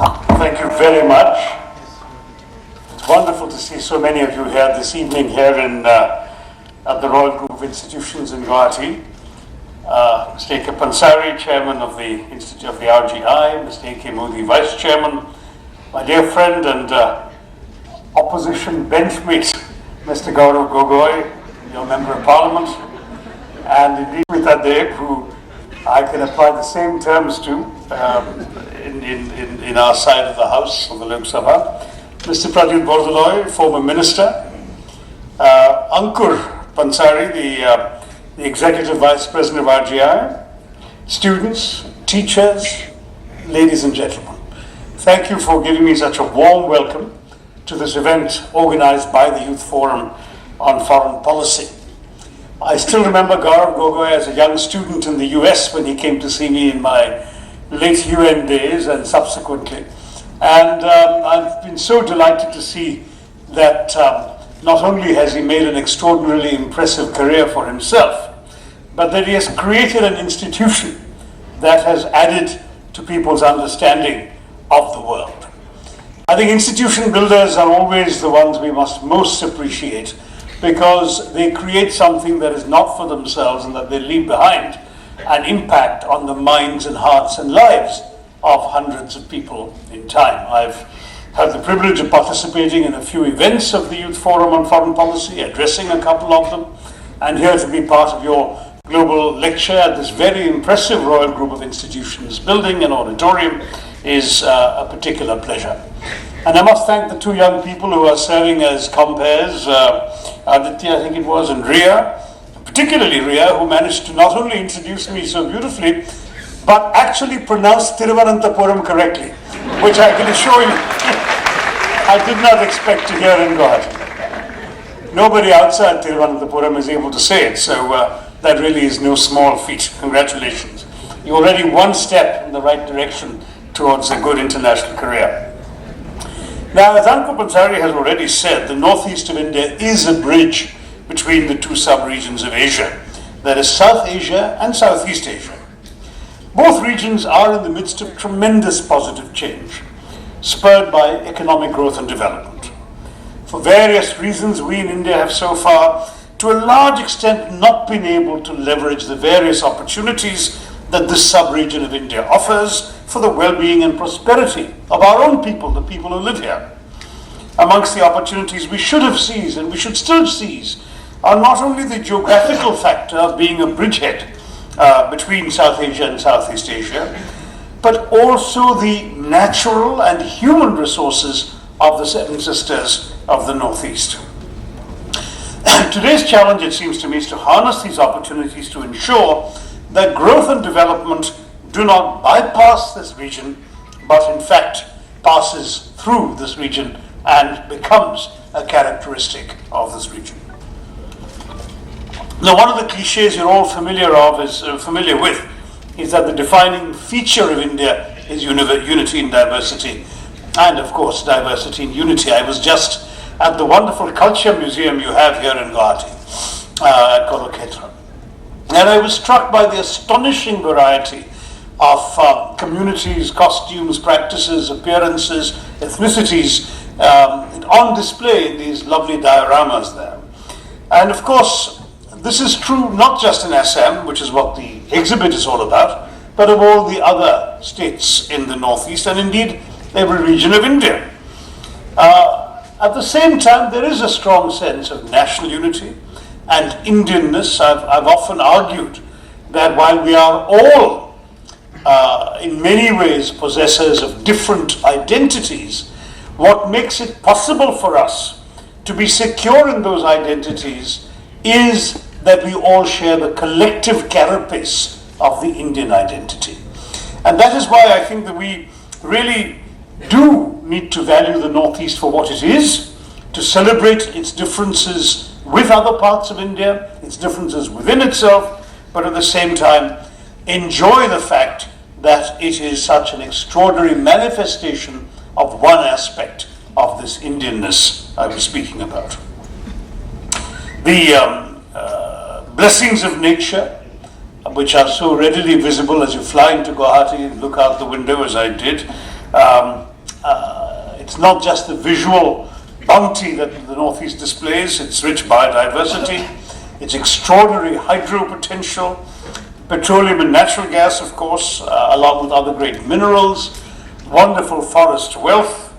Thank you very much. It's wonderful to see so many of you here this evening here at the Royal Group of Institutions in Guwahati. Mr. A.K. Pansari, Chairman of the Institute of the RGI, Mr. A.K. Modi, Vice Chairman, my dear friend and opposition benchmate, Mr. Gaurav Gogoi, your Member of Parliament, and indeed Smita Deb, who I can apply the same terms to in our side of the House of the Lok Sabha. Mr. Pradyut Bordoloi, former Minister, Ankur Pansari, the Executive Vice President of RGI, students, teachers, ladies and gentlemen. Thank you for giving me such a warm welcome to this event organized by the Youth Forum on Foreign Policy. I still remember Gaurav Gogoi as a young student in the US when he came to see me in my late UN days and subsequently. And I've been so delighted to see that not only has he made an extraordinarily impressive career for himself, but that he has created an institution that has added to people's understanding of the world. I think institution builders are always the ones we must most appreciate, because they create something that is not for themselves and that they leave behind an impact on the minds and hearts and lives of hundreds of people in time. I've had the privilege of participating in a few events of the Youth Forum on Foreign Policy, addressing a couple of them, and here to be part of your global lecture at this very impressive Royal Group of Institutions building and auditorium is a particular pleasure. And I must thank the two young people who are serving as compares, Aditya, I think it was, and Ria, particularly Ria, who managed to not only introduce me so beautifully, but actually pronounce Thiruvananthapuram correctly, which I can assure you I did not expect to hear in Guwahati. Nobody outside Thiruvananthapuram is able to say it, so that really is no small feat. Congratulations. You're already one step in the right direction towards a good international career. Now, as Ankur Pansari has already said, the northeast of India is a bridge between the two sub-regions of Asia. That is South Asia and Southeast Asia. Both regions are in the midst of tremendous positive change, spurred by economic growth and development. For various reasons, we in India have so far, to a large extent, not been able to leverage the various opportunities that this sub-region of India offers for the well-being and prosperity of our own people, the people who live here. Amongst the opportunities we should have seized and we should still seize are not only the geographical factor of being a bridgehead between South Asia and Southeast Asia, but also the natural and human resources of the Seven Sisters of the Northeast. Today's challenge, it seems to me, is to harness these opportunities to ensure that growth and development do not bypass this region, but in fact passes through this region and becomes a characteristic of this region. Now, one of the cliches you're all familiar with is that the defining feature of India is unity in diversity, and of course diversity in unity. I was just at the wonderful culture museum you have here in Guwahati, at Kolokshetra, and I was struck by the astonishing variety of communities, costumes, practices, appearances, ethnicities on display in these lovely dioramas there. And of course, this is true not just in Assam, which is what the exhibit is all about, but of all the other states in the Northeast and indeed every region of India. At the same time, there is a strong sense of national unity and Indianness. I've often argued that while we are all in many ways possessors of different identities, what makes it possible for us to be secure in those identities is that we all share the collective carapace of the Indian identity. And that is why I think that we really do need to value the Northeast for what it is, to celebrate its differences with other parts of India, its differences within itself, but at the same time enjoy the fact that it is such an extraordinary manifestation of one aspect of this Indianness I was speaking about. The blessings of nature, which are so readily visible as you fly into Guwahati and look out the window as I did, It's not just the visual bounty that the Northeast displays, its rich biodiversity, its extraordinary hydro potential, petroleum and natural gas, of course, along with other great minerals, wonderful forest wealth.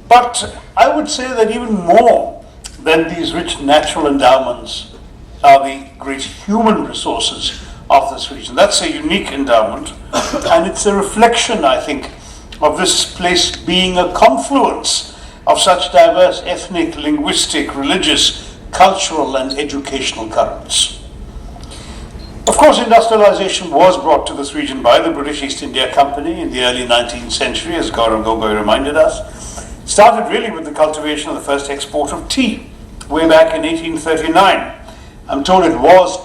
But I would say that even more than these rich natural endowments are the great human resources of this region. That's a unique endowment, and it's a reflection, I think, of this place being a confluence of such diverse ethnic, linguistic, religious, cultural, and educational currents. Of course, industrialization was brought to this region by the British East India Company in the early 19th century, as Gaurav Gogoi reminded us. It started really with the cultivation of the first export of tea, way back in 1839. I'm told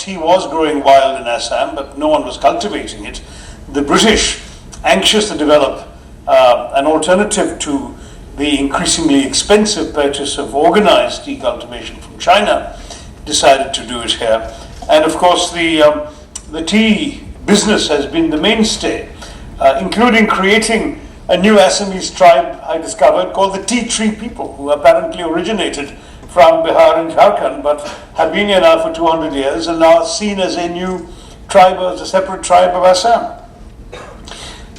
tea was growing wild in Assam, but no one was cultivating it. The British, anxious to develop an alternative to the increasingly expensive purchase of organized tea cultivation from China, decided to do it here. And of course, the tea business has been the mainstay, including creating a new Assamese tribe I discovered called the Tea Tree People, who apparently originated from Bihar and Jharkhand, but have been here now for 200 years and now seen as a new tribe, as a separate tribe of Assam.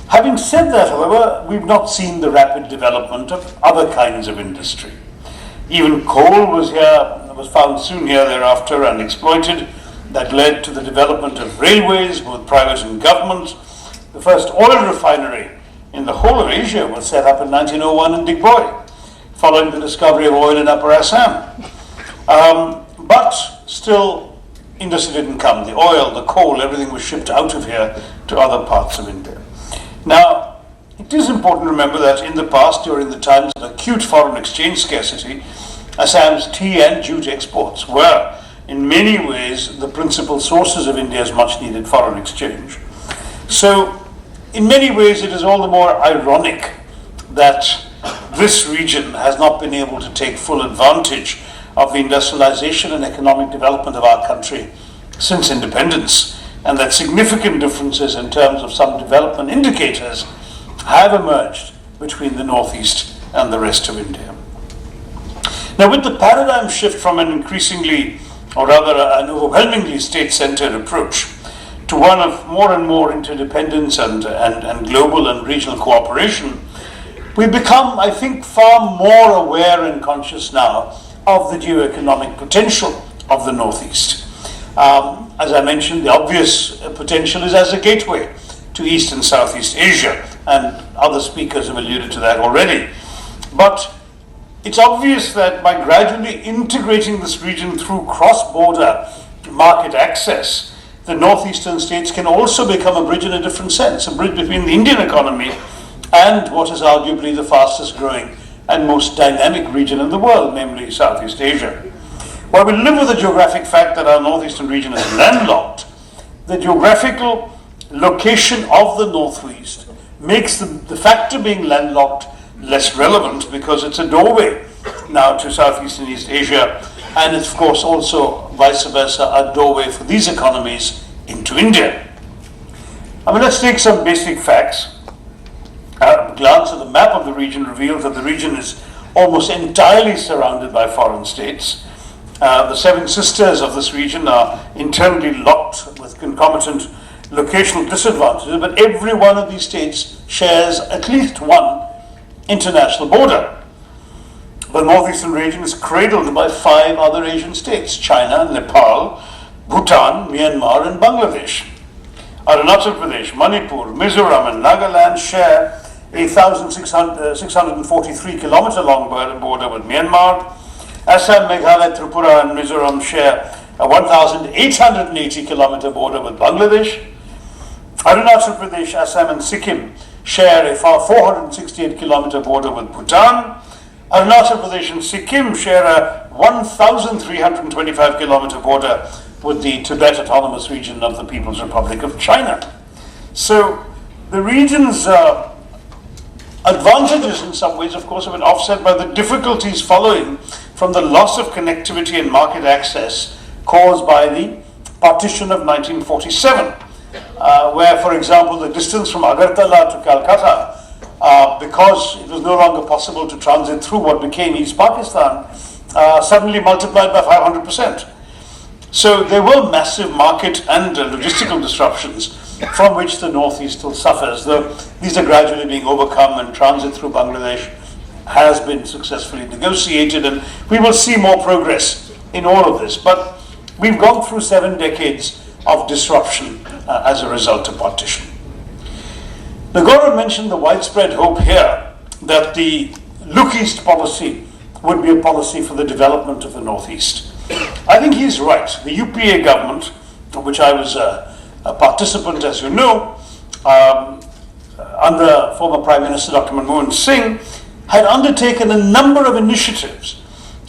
Having said that, however, we've not seen the rapid development of other kinds of industry. Even coal was found soon here thereafter and exploited. That led to the development of railways, both private and government. The first oil refinery in the whole of Asia was set up in 1901 in Digboi, following the discovery of oil in Upper Assam. But still, industry didn't come. The oil, the coal, everything was shipped out of here to other parts of India. Now, it is important to remember that in the past, during the times of acute foreign exchange scarcity, Assam's tea and jute exports were, in many ways, the principal sources of India's much-needed foreign exchange. So, in many ways, it is all the more ironic that this region has not been able to take full advantage of the industrialization and economic development of our country since independence, and that significant differences in terms of some development indicators have emerged between the Northeast and the rest of India. Now, with the paradigm shift from an increasingly, or rather an overwhelmingly state-centered approach to one of more and more interdependence and global and regional cooperation, we become, I think, far more aware and conscious now of the geo-economic potential of the Northeast. As I mentioned, the obvious potential is as a gateway to East and Southeast Asia, and other speakers have alluded to that already. But it's obvious that by gradually integrating this region through cross-border market access, the northeastern states can also become a bridge in a different sense, a bridge between the Indian economy and what is arguably the fastest growing and most dynamic region in the world, namely Southeast Asia. While we live with the geographic fact that our northeastern region is landlocked, the geographical location of the northeast makes the fact of being landlocked less relevant, because it's a doorway now to Southeast and East Asia, and it's of course also vice versa a doorway for these economies into India. I mean, let's take some basic facts. A glance at the map of the region reveals that the region is almost entirely surrounded by foreign states. The seven sisters of this region are internally locked with concomitant locational disadvantages, but every one of these states shares at least one international border. The northeastern region is cradled by 5 other Asian states: China, Nepal, Bhutan, Myanmar, and Bangladesh. Arunachal Pradesh, Manipur, Mizoram, and Nagaland share a 1,643 kilometer long border with Myanmar. Assam, Meghalaya, Tripura, and Mizoram share a 1,880 kilometer border with Bangladesh. Arunachal Pradesh, Assam, and Sikkim share a 468 kilometer border with Bhutan. Arunachal Pradesh and Sikkim share a 1,325 kilometer border with the Tibet Autonomous Region of the People's Republic of China. So the region's advantages in some ways, of course, have been offset by the difficulties following from the loss of connectivity and market access caused by the partition of 1947, where, for example, the distance from Agartala to Calcutta because it was no longer possible to transit through what became East Pakistan, suddenly multiplied by 500%. So there were massive market and logistical disruptions from which the Northeast still suffers, though these are gradually being overcome, and transit through Bangladesh has been successfully negotiated, and we will see more progress in all of this. But we've gone through 7 decades of disruption as a result of partition. The Gaurav mentioned the widespread hope here that the Look East policy would be a policy for the development of the Northeast. I think he's right. The UPA government, of which I was a participant, as you know, under former Prime Minister Dr. Manmohan Singh, had undertaken a number of initiatives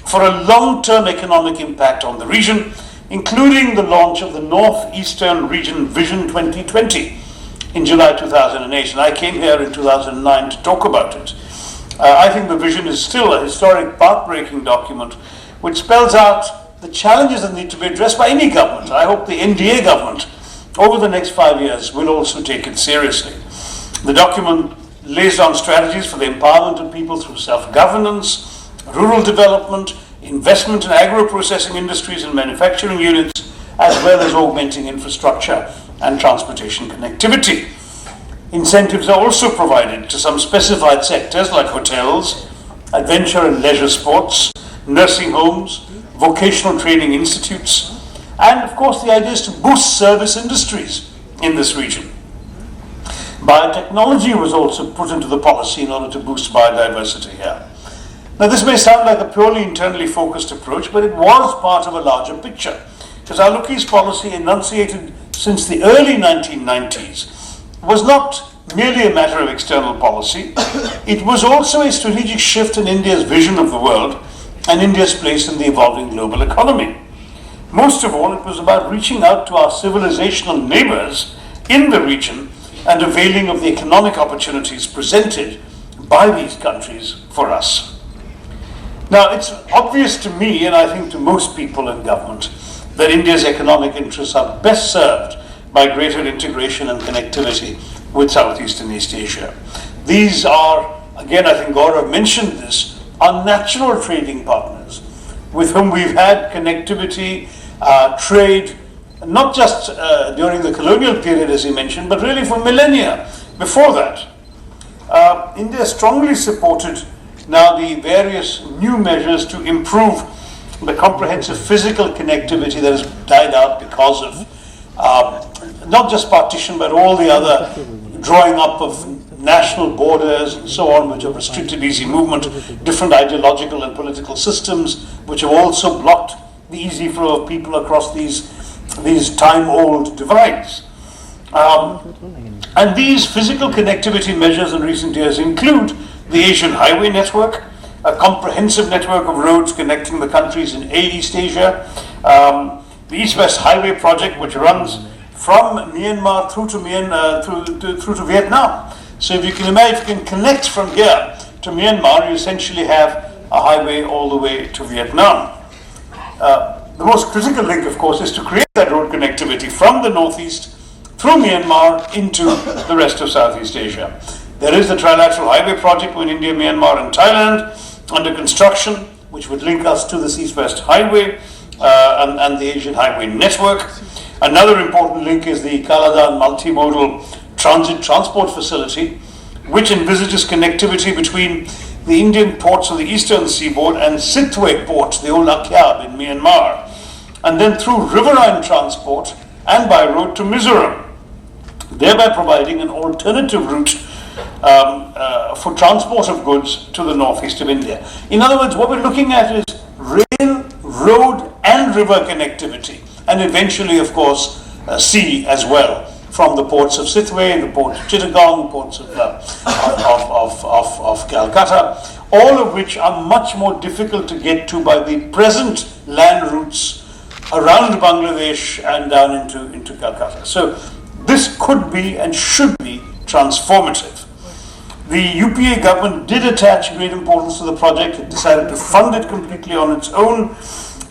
for a long-term economic impact on the region, including the launch of the Northeastern Region Vision 2020 in July 2008, and I came here in 2009 to talk about it. I think the vision is still a historic, path-breaking document which spells out the challenges that need to be addressed by any government. I hope the NDA government over the next 5 years will also take it seriously. The document lays down strategies for the empowerment of people through self-governance, rural development, investment in agro-processing industries and manufacturing units, as well as augmenting infrastructure and transportation connectivity. Incentives are also provided to some specified sectors like hotels, adventure and leisure sports, nursing homes, vocational training institutes, and of course the idea is to boost service industries in this region. Biotechnology was also put into the policy in order to boost biodiversity here. Now this may sound like a purely internally focused approach, but it was part of a larger picture, because our Look East policy, enunciated since the early 1990s, was not merely a matter of external policy. It was also a strategic shift in India's vision of the world and India's place in the evolving global economy. Most of all, it was about reaching out to our civilizational neighbors in the region and availing of the economic opportunities presented by these countries for us. Now, it's obvious to me, and I think to most people in government, that India's economic interests are best served by greater integration and connectivity with Southeastern East Asia. These are, again, I think Gaurav mentioned this, our natural trading partners with whom we've had connectivity, trade, not just during the colonial period, as he mentioned, but really for millennia before that. India strongly supported now the various new measures to improve the comprehensive physical connectivity that has died out because of not just partition, but all the other drawing up of national borders and so on, which have restricted easy movement, different ideological and political systems, which have also blocked the easy flow of people across these time-old divides. And these physical connectivity measures in recent years include the Asian Highway Network, a comprehensive network of roads connecting the countries in East Asia, the East-West Highway Project, which runs from Myanmar through to Vietnam. So if you can imagine, if you can connect from here to Myanmar, you essentially have a highway all the way to Vietnam. The most critical link, of course, is to create that road connectivity from the northeast through Myanmar into the rest of Southeast Asia. There is the Trilateral Highway Project with India, Myanmar and Thailand under construction, which would link us to this East-West Highway and the Asian Highway Network. Another important link is the Kaladan Multimodal Transit Transport Facility, which envisages connectivity between the Indian ports on the eastern seaboard and Sitwe port, the old Akyab in Myanmar, and then through riverine transport and by road to Mizoram, thereby providing an alternative route for transport of goods to the northeast of India. In other words, what we're looking at is rail, road and river connectivity, and eventually, of course, sea as well, from the ports of Sitwe, the port of Chittagong, ports of Calcutta, all of which are much more difficult to get to by the present land routes around Bangladesh and down into Calcutta. So this could be and should be transformative. The UPA government did attach great importance to the project. It decided to fund it completely on its own.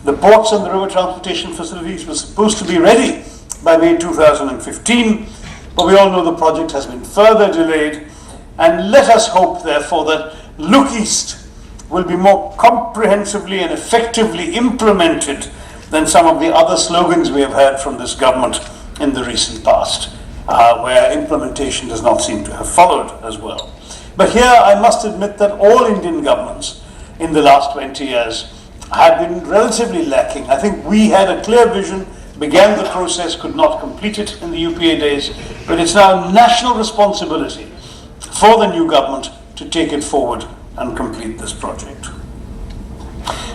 The ports and the river transportation facilities were supposed to be ready by May 2015, but we all know the project has been further delayed And let us hope, therefore, that Look East will be more comprehensively and effectively implemented than some of the other slogans we have heard from this government in the recent past, where implementation does not seem to have followed as well. But here I must admit that all Indian governments in the last 20 years have been relatively lacking. I think we had a clear vision, began the process, could not complete it in the UPA days, but it's now national responsibility for the new government to take it forward and complete this project.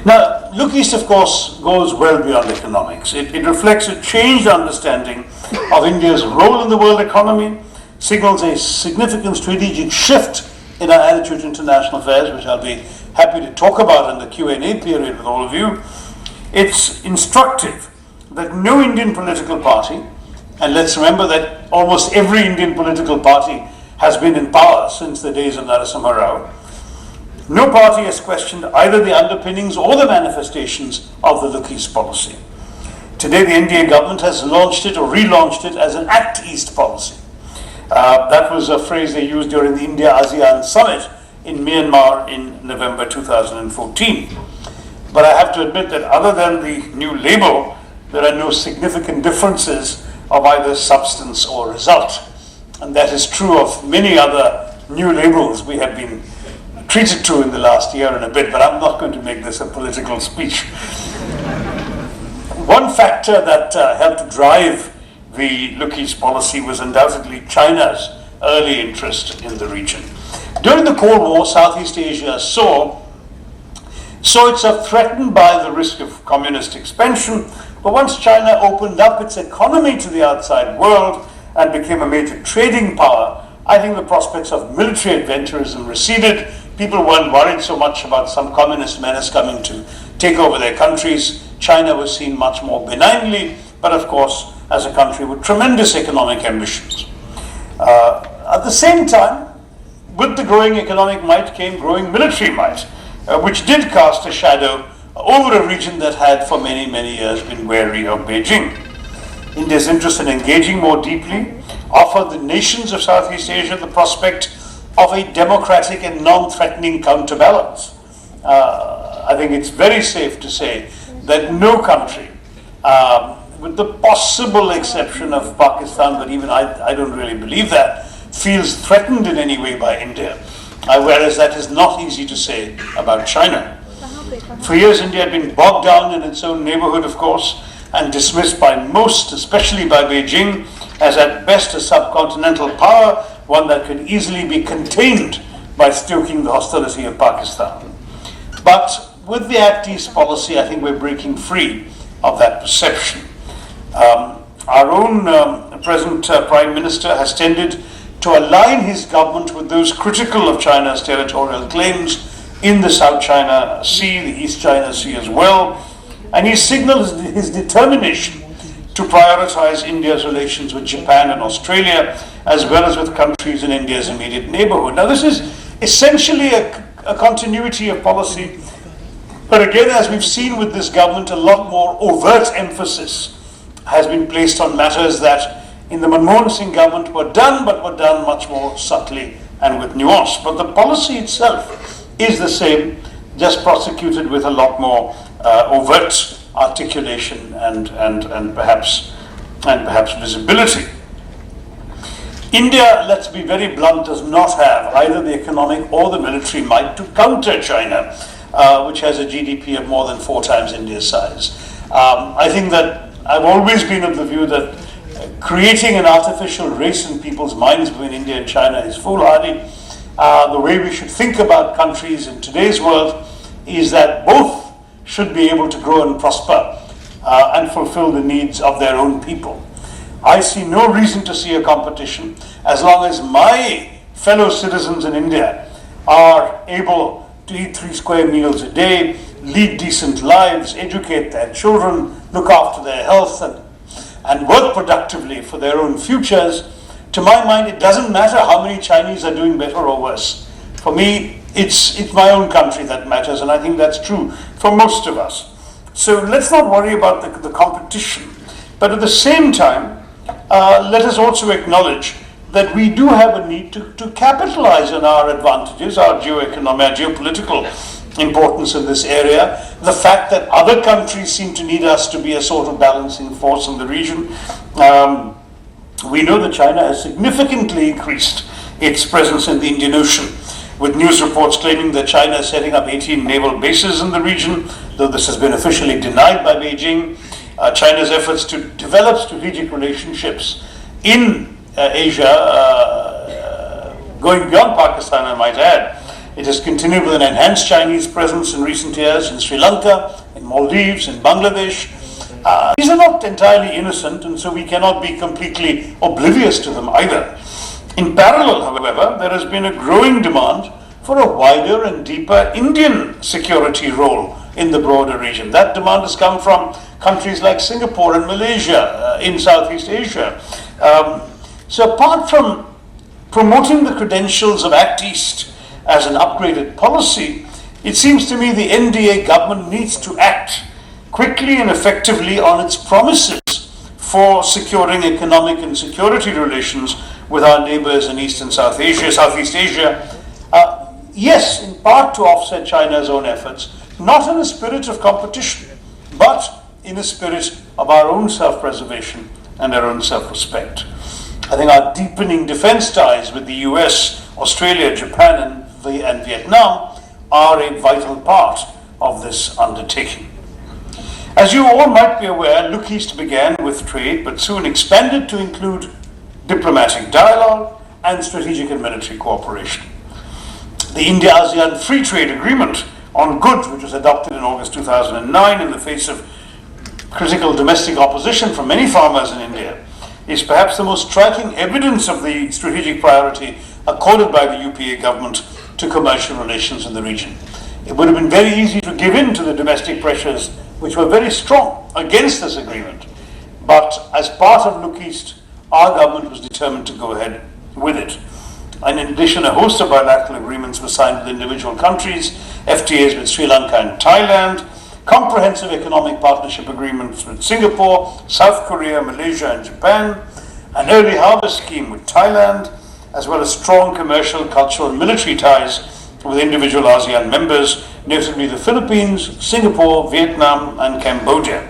Now, Look East, of course, goes well beyond economics. It reflects a changed understanding of India's role in the world economy, signals a significant strategic shift in our attitude to international affairs, which I'll be happy to talk about in the Q&A period with all of you. It's instructive that no Indian political party, and let's remember that almost every Indian political party has been in power since the days of Narasimha Rao, no party has questioned either the underpinnings or the manifestations of the Look East policy. Today, the NDA government has launched it or relaunched it as an Act East policy. That was a phrase they used during the India-ASEAN summit in Myanmar in November 2014. But I have to admit that other than the new label, there are no significant differences of either substance or result. And that is true of many other new labels we have been treated to in the last year and a bit, but I'm not going to make this a political speech. One factor that helped to drive the Look East policy was undoubtedly China's early interest in the region. During the Cold War, Southeast Asia saw itself threatened by the risk of communist expansion, but once China opened up its economy to the outside world and became a major trading power, I think the prospects of military adventurism receded. People weren't worried so much about some communist menace coming to take over their countries. China was seen much more benignly, but of course, as a country with tremendous economic ambitions. At the same time, with the growing economic might came growing military might, which did cast a shadow over a region that had for many, many years been wary of Beijing. India's interest in engaging more deeply offered the nations of Southeast Asia the prospect of a democratic and non-threatening counterbalance. I think it's very safe to say that no country, with the possible exception of Pakistan, but even I don't really believe that, feels threatened in any way by India, whereas that is not easy to say about China. For years, India had been bogged down in its own neighborhood, of course, and dismissed by most, especially by Beijing, as at best a subcontinental power, one that could easily be contained by stoking the hostility of Pakistan. But with the Act East policy, I think we're breaking free of that perception. Our own present Prime Minister has tended to align his government with those critical of China's territorial claims in the South China Sea, the East China Sea as well, and he signaled his determination to prioritize India's relations with Japan and Australia, as well as with countries in India's immediate neighborhood. Now, this is essentially a continuity of policy, but again, as we've seen with this government, a lot more overt emphasis has been placed on matters that in the Manmohan Singh government were done, but were done much more subtly and with nuance. But the policy itself is the same, just prosecuted with a lot more overt articulation and perhaps visibility. India, let's be very blunt, does not have either the economic or the military might to counter China, which has a GDP of more than 4 times India's size. I think that I've always been of the view that creating an artificial race in people's minds between India and China is foolhardy. The way we should think about countries in today's world is that both should be able to grow and prosper and fulfill the needs of their own people. I see no reason to see a competition as long as my fellow citizens in India are able to eat 3 square meals a day, lead decent lives, educate their children, look after their health, and work productively for their own futures. To my mind, it doesn't matter how many Chinese are doing better or worse. For me, it's my own country that matters, and I think that's true for most of us. So let's not worry about the competition. But at the same time, let us also acknowledge that we do have a need to capitalize on our advantages, our geoeconomic, geopolitical importance in this area, the fact that other countries seem to need us to be a sort of balancing force in the region. We know that China has significantly increased its presence in the Indian Ocean, with news reports claiming that China is setting up 18 naval bases in the region, though this has been officially denied by Beijing. China's efforts to develop strategic relationships in Asia, going beyond Pakistan, I might add. It has continued with an enhanced Chinese presence in recent years in Sri Lanka, in Maldives, in Bangladesh. These are not entirely innocent, and so we cannot be completely oblivious to them either. In parallel, however, there has been a growing demand for a wider and deeper Indian security role in the broader region. That demand has come from countries like Singapore and Malaysia in Southeast Asia. So apart from promoting the credentials of Act East as an upgraded policy, it seems to me the NDA government needs to act quickly and effectively on its promises for securing economic and security relations with our neighbors in East and Southeast Asia. Yes, in part to offset China's own efforts, not in a spirit of competition, but in a spirit of our own self-preservation and our own self-respect. I think our deepening defense ties with the US, Australia, Japan, and Vietnam are a vital part of this undertaking. As you all might be aware, Look East began with trade, but soon expanded to include diplomatic dialogue and strategic and military cooperation. The India-ASEAN Free Trade Agreement on goods, which was adopted in August 2009 in the face of critical domestic opposition from many farmers in India, is perhaps the most striking evidence of the strategic priority accorded by the UPA government to commercial relations in the region. It would have been very easy to give in to the domestic pressures which were very strong against this agreement. But as part of Look East, our government was determined to go ahead with it. And in addition, a host of bilateral agreements were signed with individual countries, FTAs with Sri Lanka and Thailand, comprehensive economic partnership agreements with Singapore, South Korea, Malaysia and Japan, an early harvest scheme with Thailand, as well as strong commercial, cultural and military ties with individual ASEAN members, notably the Philippines, Singapore, Vietnam and Cambodia.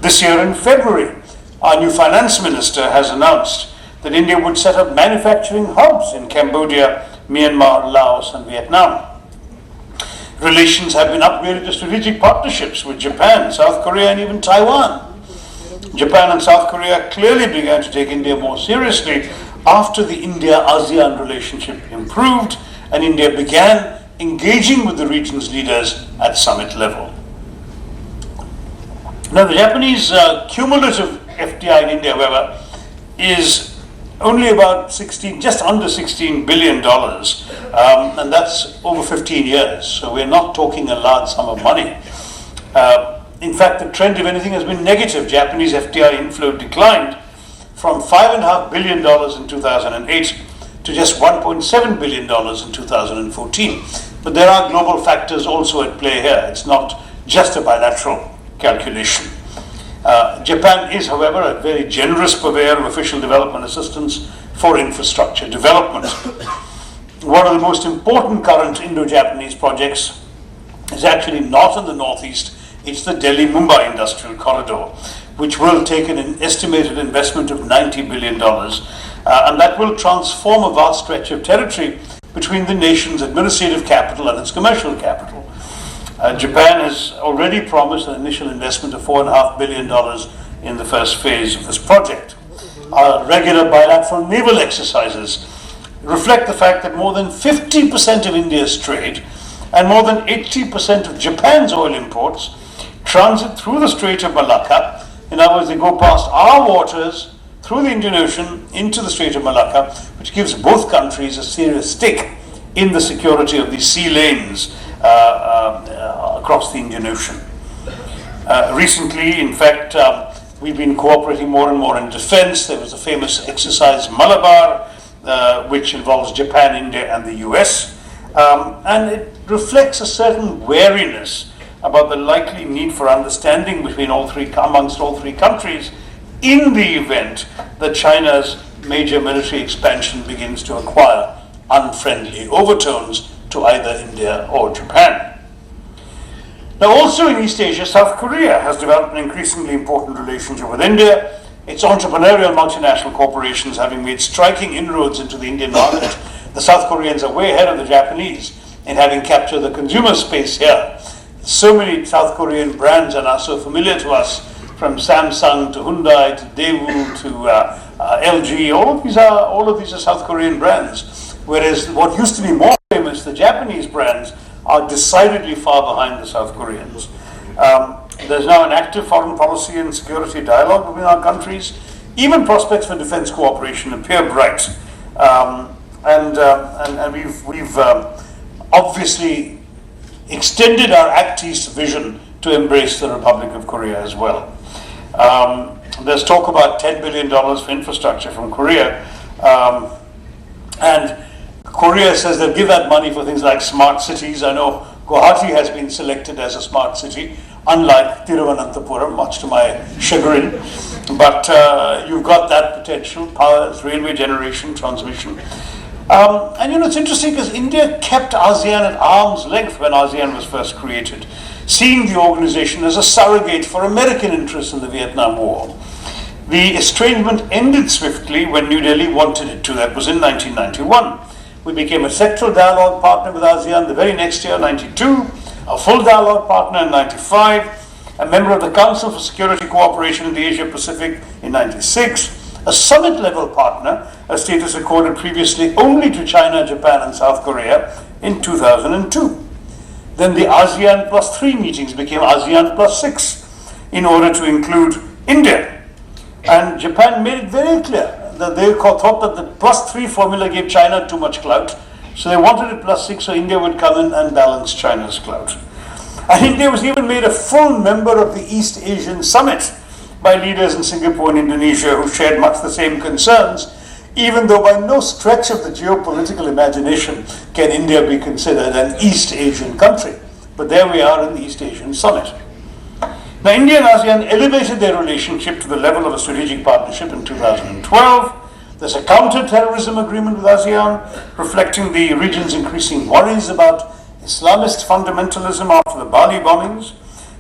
This year in February, our new finance minister has announced that India would set up manufacturing hubs in Cambodia, Myanmar, Laos and Vietnam. Relations have been upgraded to strategic partnerships with Japan, South Korea and even Taiwan. Japan and South Korea clearly began to take India more seriously after the India-ASEAN relationship improved and India began engaging with the region's leaders at summit level. Now, the Japanese cumulative FDI in India, however, is only about just under $16 billion, and that's over 15 years, so we're not talking a large sum of money. In fact, the trend, if anything, has been negative. Japanese FDI inflow declined from $5.5 billion in 2008 to just $1.7 billion in 2014. But there are global factors also at play here. It's not just a bilateral calculation. Japan is, however, a very generous purveyor of official development assistance for infrastructure development. One of the most important current Indo-Japanese projects is actually not in the northeast. It's the Delhi-Mumbai Industrial Corridor, which will take an estimated investment of $90 billion, and that will transform a vast stretch of territory between the nation's administrative capital and its commercial capital. Japan has already promised an initial investment of $4.5 billion in the first phase of this project. Our regular bilateral naval exercises reflect the fact that more than 50% of India's trade and more than 80% of Japan's oil imports transit through the Strait of Malacca. In other words, they go past our waters through the Indian Ocean into the Strait of Malacca, which gives both countries a serious stake in the security of these sea lanes across the Indian Ocean. Recently, in fact, we've been cooperating more and more in defense. There was a famous exercise Malabar, which involves Japan, India and the US, and it reflects a certain wariness about the likely need for understanding amongst all three countries in the event that China's major military expansion begins to acquire unfriendly overtones to either India or Japan. Now, also in East Asia, South Korea has developed an increasingly important relationship with India. Its entrepreneurial multinational corporations having made striking inroads into the Indian market, the South Koreans are way ahead of the Japanese in having captured the consumer space here. So many South Korean brands are now so familiar to us, from Samsung to Hyundai to Daewoo to LG. All of these are South Korean brands, whereas what used to be more famous, the Japanese brands, are decidedly far behind the South Koreans. There's now an active foreign policy and security dialogue between our countries. Even prospects for defense cooperation appear bright. And we've obviously extended our Act East vision to embrace the Republic of Korea as well. There's talk about $10 billion for infrastructure from Korea. And Korea says they'll give that money for things like smart cities. I know Guwahati has been selected as a smart city, unlike Thiruvananthapuram, much to my chagrin. But you've got that potential, powers, railway generation, transmission. And it's interesting because India kept ASEAN at arm's length when ASEAN was first created, seeing the organization as a surrogate for American interests in the Vietnam War. The estrangement ended swiftly when New Delhi wanted it to. That was in 1991. We became a sectoral dialogue partner with ASEAN the very next year, 92, a full dialogue partner in 95, a member of the Council for Security Cooperation in the Asia Pacific in 96, a summit-level partner, a status accorded previously only to China, Japan, and South Korea in 2002. Then the ASEAN plus 3 meetings became ASEAN plus 6 in order to include India. And Japan made it very clear that they thought that the plus 3 formula gave China too much clout, so they wanted it plus 6 so India would come in and balance China's clout. And India was even made a full member of the East Asian Summit by leaders in Singapore and Indonesia who shared much the same concerns, even though by no stretch of the geopolitical imagination can India be considered an East Asian country. But there we are in the East Asian Summit. Now, India and ASEAN elevated their relationship to the level of a strategic partnership in 2012. There's a counter-terrorism agreement with ASEAN, reflecting the region's increasing worries about Islamist fundamentalism after the Bali bombings.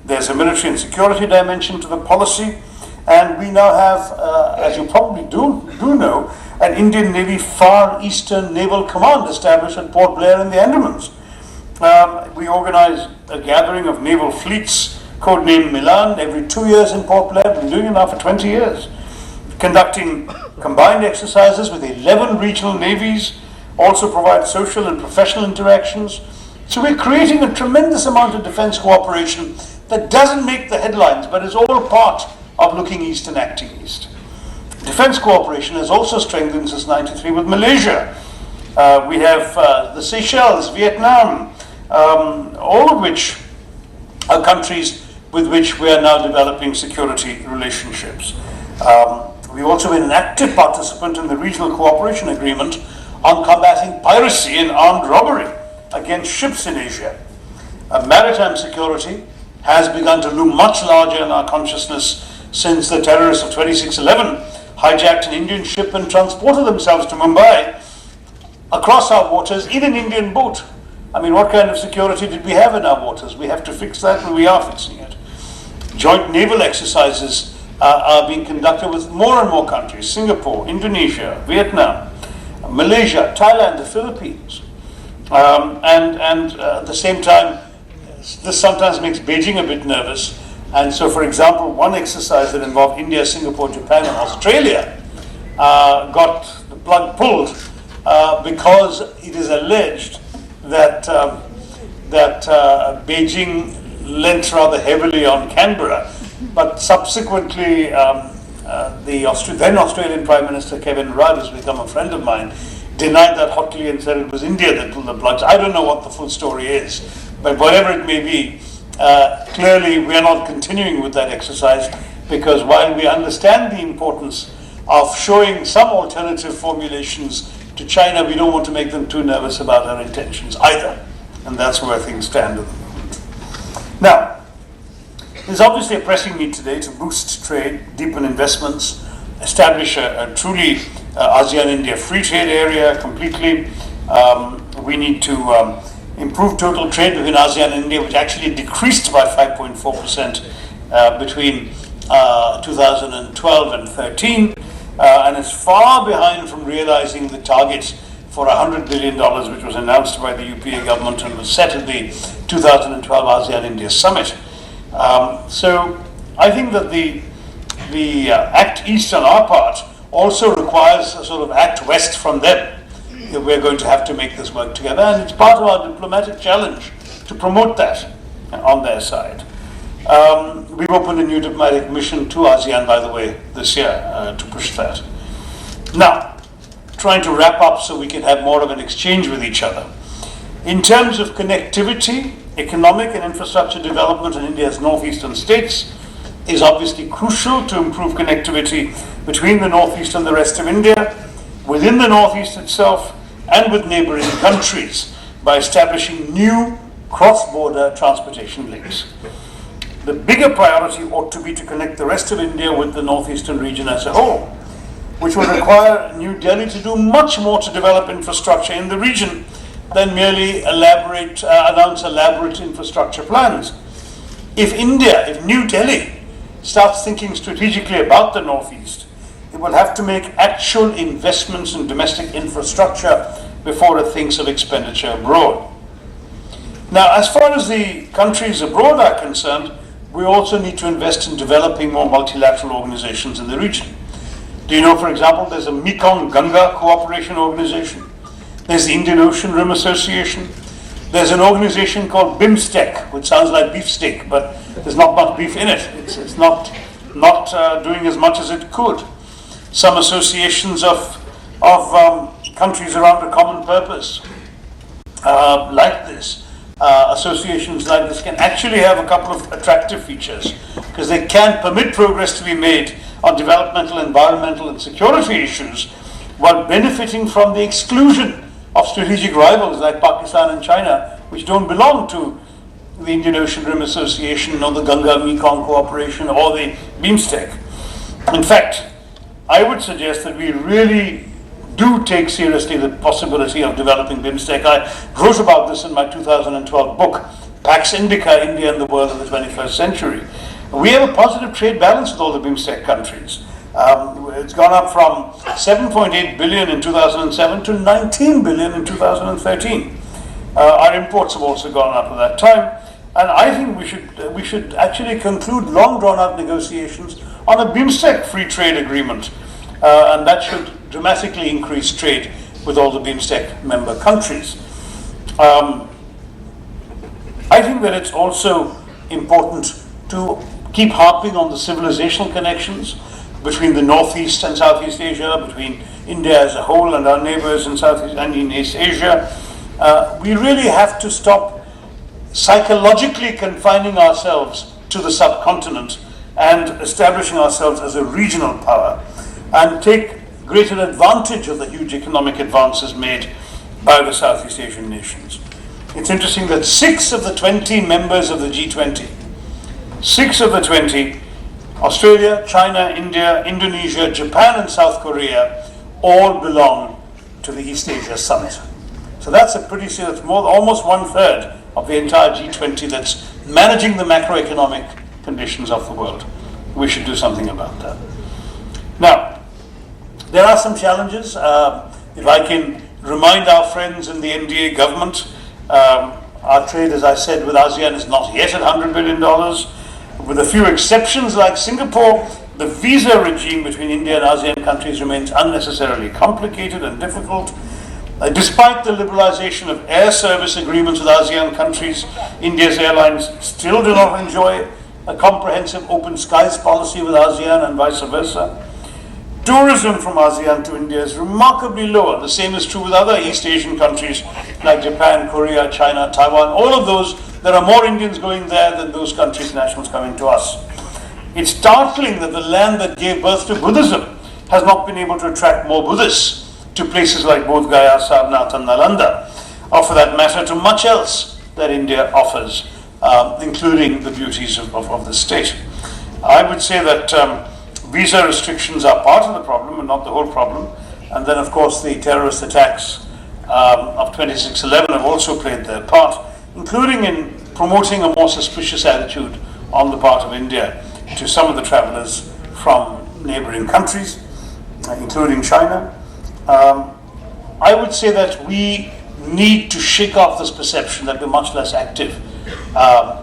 There's a military and security dimension to the policy, and we now have, as you probably do know, an Indian Navy Far Eastern Naval Command established at Port Blair in the Andamans. We organize a gathering of naval fleets, codenamed Milan, every 2 years in Port Blair. We've been doing it now for 20 years. Conducting combined exercises with 11 regional navies, also provide social and professional interactions. So we're creating a tremendous amount of defense cooperation that doesn't make the headlines, but is all part of looking east and acting east. Defense cooperation has also strengthened since '93 with Malaysia. We have the Seychelles, Vietnam, all of which are countries with which we are now developing security relationships. We've also been an active participant in the Regional Cooperation Agreement on combating piracy and armed robbery against ships in Asia. Maritime security has begun to loom much larger in our consciousness since the terrorists of 26/11 hijacked an Indian ship and transported themselves to Mumbai across our waters in an Indian boat. I mean, what kind of security did we have in our waters? We have to fix that, and we are fixing it. Joint naval exercises are being conducted with more and more countries: Singapore, Indonesia, Vietnam, Malaysia, Thailand, the Philippines. And at the same time, this sometimes makes Beijing a bit nervous. And so, for example, one exercise that involved India, Singapore, Japan, and Australia got the plug pulled because it is alleged that Beijing lent rather heavily on Canberra. But subsequently, the then Australian Prime Minister Kevin Rudd, who's become a friend of mine, denied that hotly and said it was India that pulled the plugs. I don't know what the full story is, but whatever it may be, clearly we are not continuing with that exercise, because while we understand the importance of showing some alternative formulations to China, we don't want to make them too nervous about our intentions either. And that's where things stand at the moment. Now, there's obviously a pressing need today to boost trade, deepen investments, establish a truly ASEAN-India free trade area completely. We need to improve total trade between ASEAN and India, which actually decreased by 5.4% between 2012 and 13, and is far behind from realizing the targets for $100 billion, which was announced by the UPA government and was set at the 2012 ASEAN-India Summit. So I think that the Act East on our part also requires a sort of Act West from them. We're going to have to make this work together, and it's part of our diplomatic challenge to promote that on their side. We've opened a new diplomatic mission to ASEAN, by the way, this year to push that. Now, trying to wrap up so we can have more of an exchange with each other. In terms of connectivity, economic and infrastructure development in India's northeastern states is obviously crucial to improve connectivity between the northeast and the rest of India, within the northeast itself, and with neighboring countries by establishing new cross-border transportation links. The bigger priority ought to be to connect the rest of India with the northeastern region as a whole, which will require New Delhi to do much more to develop infrastructure in the region than merely announce elaborate infrastructure plans. If New Delhi starts thinking strategically about the northeast, it will have to make actual investments in domestic infrastructure before it thinks of expenditure abroad. Now, as far as the countries abroad are concerned, we also need to invest in developing more multilateral organizations in the region. Do you know, for example, there's a Mekong-Ganga Cooperation Organization. There's the Indian Ocean Rim Association. There's an organization called BIMSTEC, which sounds like beefsteak, but there's not much beef in it. It's not doing as much as it could. Some associations of countries around a common purpose like this. Associations like this can actually have a couple of attractive features, because they can permit progress to be made on developmental, environmental, and security issues while benefiting from the exclusion of strategic rivals like Pakistan and China, which don't belong to the Indian Ocean Rim Association or the Ganga-Mekong Cooperation or the BIMSTEC. In fact, I would suggest that we really do take seriously the possibility of developing BIMSTEC. I wrote about this in my 2012 book, Pax Indica, India and the World of the 21st Century. We have a positive trade balance with all the BIMSTEC countries. It's gone up from 7.8 billion in 2007 to 19 billion in 2013. Our imports have also gone up at that time, and I think we should actually conclude long drawn-out negotiations on a BIMSTEC free trade agreement, and that should dramatically increase trade with all the BIMSTEC member countries. I think that it's also important to keep harping on the civilizational connections between the Northeast and Southeast Asia, between India as a whole and our neighbors in Southeast and in East Asia. We really have to stop psychologically confining ourselves to the subcontinent and establishing ourselves as a regional power, and take greater advantage of the huge economic advances made by the Southeast Asian nations. It's interesting that 6 of the 20 members of the G20, 6 of the 20, Australia, China, India, Indonesia, Japan, and South Korea, all belong to the East Asia Summit. So that's that's almost 1/3 of the entire G20 that's managing the macroeconomic conditions of the world. We should do something about that. Now, there are some challenges. If I can remind our friends in the NDA government, our trade, as I said, with ASEAN is not yet at $100 billion. With a few exceptions like Singapore, the visa regime between India and ASEAN countries remains unnecessarily complicated and difficult. Despite the liberalization of air service agreements with ASEAN countries, India's airlines still do not enjoy a comprehensive open skies policy with ASEAN and vice versa. Tourism from ASEAN to India is remarkably lower. The same is true with other East Asian countries like Japan, Korea, China, Taiwan. All of those, there are more Indians going there than those countries' nationals coming to us. It's startling that the land that gave birth to Buddhism has not been able to attract more Buddhists to places like Bodh Gaya, Sarnath, and Nalanda, or for that matter to much else that India offers, including the beauties of the state. I would say that visa restrictions are part of the problem and not the whole problem. And then, of course, the terrorist attacks of 26/11 have also played their part, including in promoting a more suspicious attitude on the part of India to some of the travelers from neighboring countries, including China. I would say that we need to shake off this perception that we're much less active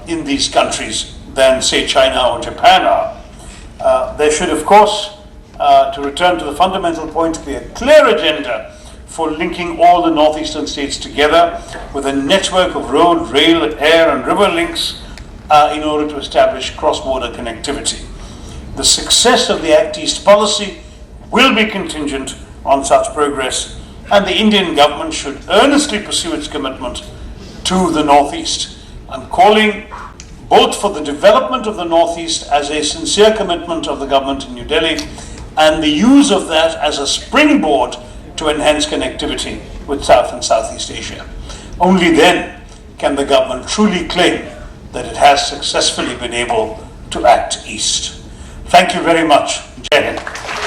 in these countries than, say, China or Japan are. There should, of course, to return to the fundamental point, be a clear agenda for linking all the northeastern states together with a network of road, rail, air and river links in order to establish cross-border connectivity. The success of the Act East policy will be contingent on such progress, and the Indian government should earnestly pursue its commitment to the Northeast. I'm calling both for the development of the Northeast as a sincere commitment of the government in New Delhi and the use of that as a springboard to enhance connectivity with South and Southeast Asia. Only then can the government truly claim that it has successfully been able to act east. Thank you very much. Jai Hind.